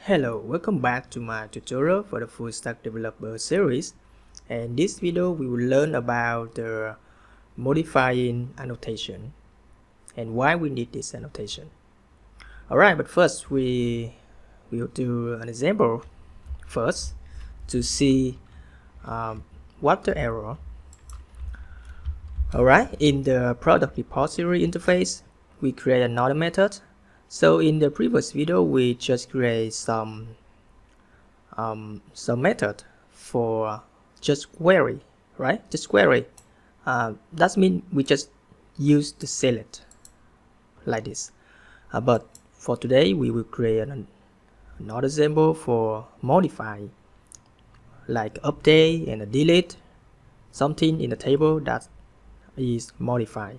Hello, welcome back to my tutorial for the full stack developer series. And in this video we will learn about the modifying annotation and why we need this annotation. Alright, but first we will do an example first to see what the error. Alright, in the product repository interface we create another method. So in the previous video, we just create some method for just query, right? Just query. That means we just use the select like this. But for today, we will create another example for modify, like update and delete something in the table that is modified.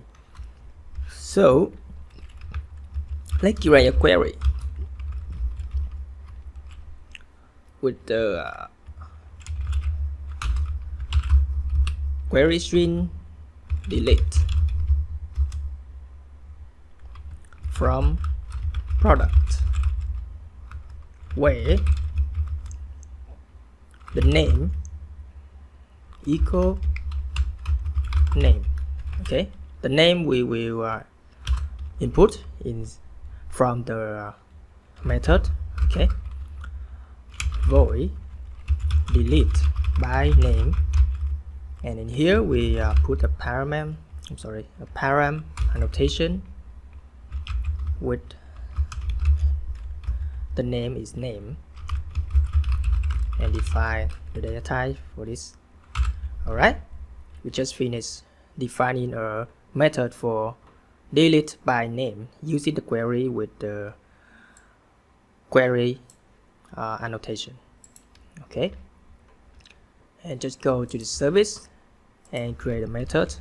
So let's create a query with the query string delete from product, where the name equal name. Okay, the name we will input in from the method. Okay, void delete by name, and in here we put a param annotation with the name is name, and define the data type for this. All right, we just finished defining a method for delete by name using the query with the query annotation. Okay, and just go to the service and create a method.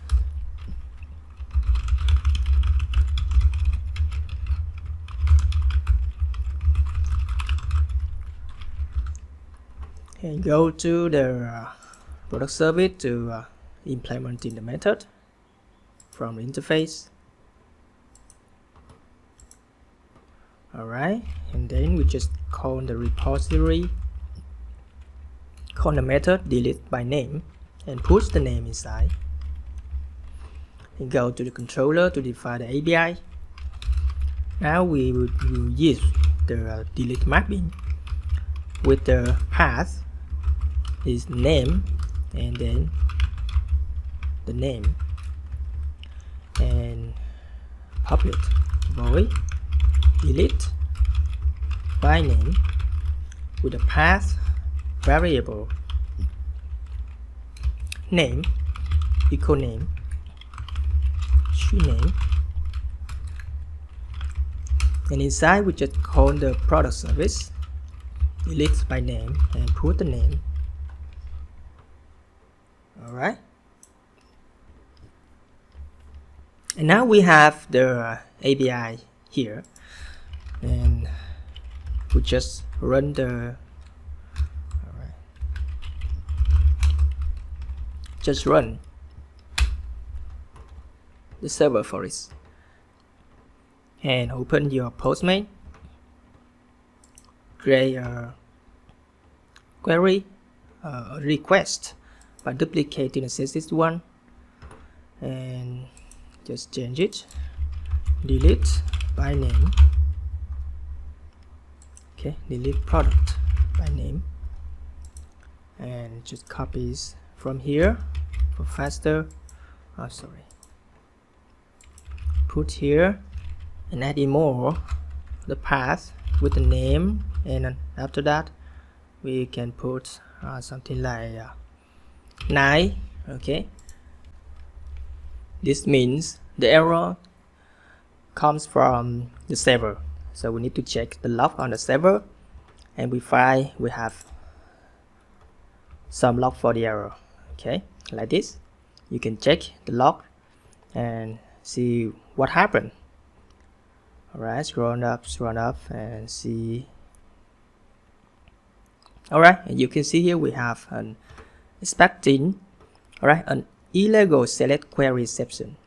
And go to the product service to implementing the method from the interface. Alright, and then we just call the repository, call the method delete by name, and push the name inside. And go to the controller to define the API. Now we will use the delete mapping with the path is name and then the name, and public void delete by name with a path variable name equal name string name, and inside we just call the product service delete by name and put the name. Alright, and now we have the API here, and we just run the just run the server for it, and open your Postman, create a query request by duplicating the CSS one, and just change it delete by name. Okay, delete product by name, and just copies from here for faster. Put here and add in more the path with the name, and after that we can put something like 9. Okay, this means the error comes from the server, so we need to check the log on the server, and we find we have some log for the error. Okay, like this you can check the log and see what happened. Alright, scroll up and see. Alright, and you can see here we have an expecting, alright, an illegal select query exception,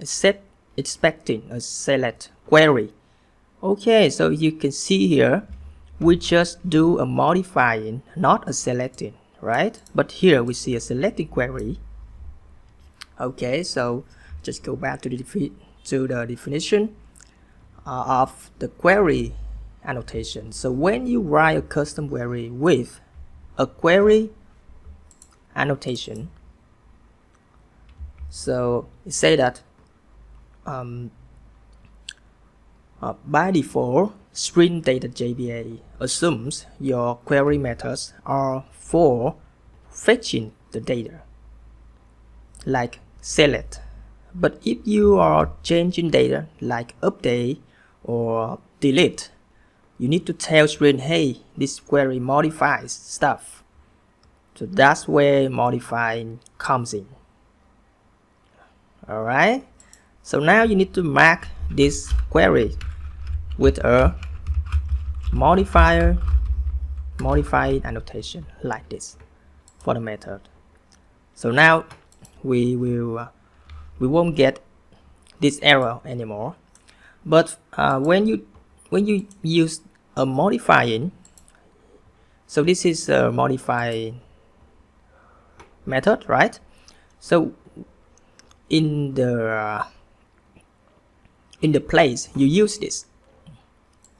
expecting a select query. Okay, so you can see here we just do a modifying, not a selecting, right? But here we see a selecting query. Okay, so just go back to the definition of the query annotation. So when you write a custom query with a query annotation, so it say that by default, string data JPA assumes your query methods are for fetching the data, like select. But if you are changing data like update or delete, you need to tell string, hey, this query modifies stuff. So that's where modifying comes in. Alright, so now you need to mark this query with a modified annotation like this for the method. So now we won't get this error anymore. But when you use a modifying, so this is a modified method, right? So in the place you use this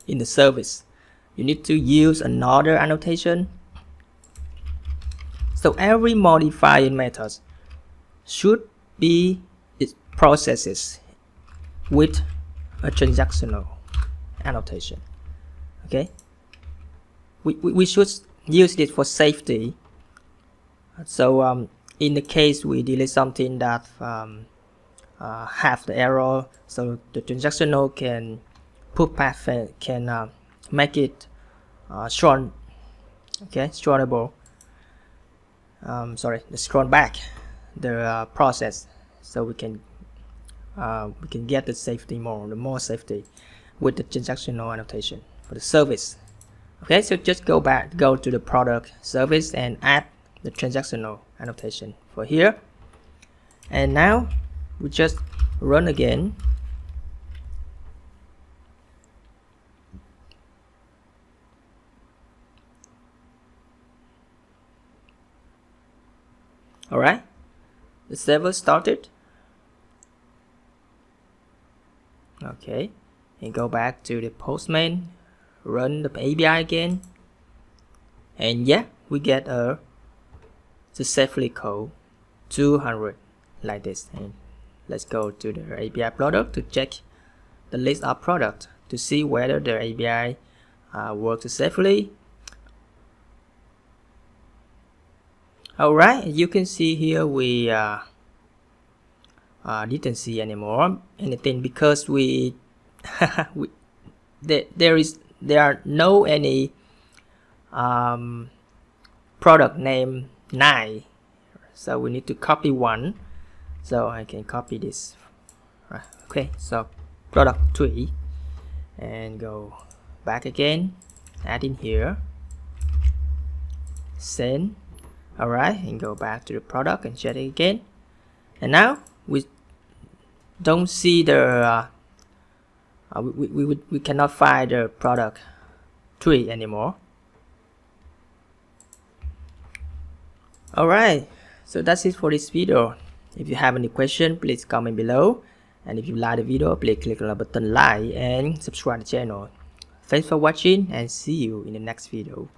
in the service, you need to use another annotation. So every modifying method should be processes with a transactional annotation. Okay, we should use this for safety. So in the case we delete something that have the error, so the transactional can put path can make it strong. Okay, strongable. Sorry, the strong back the process, so we can get the safety more safety with the transactional annotation for the service. Okay, so just go to the product service and add the transactional annotation for here, and now we just run again. Alright, the server started. Okay, and go back to the Postman, run the API again, and yeah, we get a successfully code 200 like this. And let's go to the API product to check the list of product to see whether the API works successfully. Alright, you can see here we didn't see anything because we, there are no any product name 9, so we need to copy one. So I can copy this. Okay, so product 3, and go back again, add in here, send. Alright, and go back to the product and check it again, and now we don't see the we cannot find the product 3 anymore. Alright, so that's it for this video. If you have any question, please comment below, and if you like the video, please click on the button like and subscribe to the channel. Thanks for watching, and see you in the next video.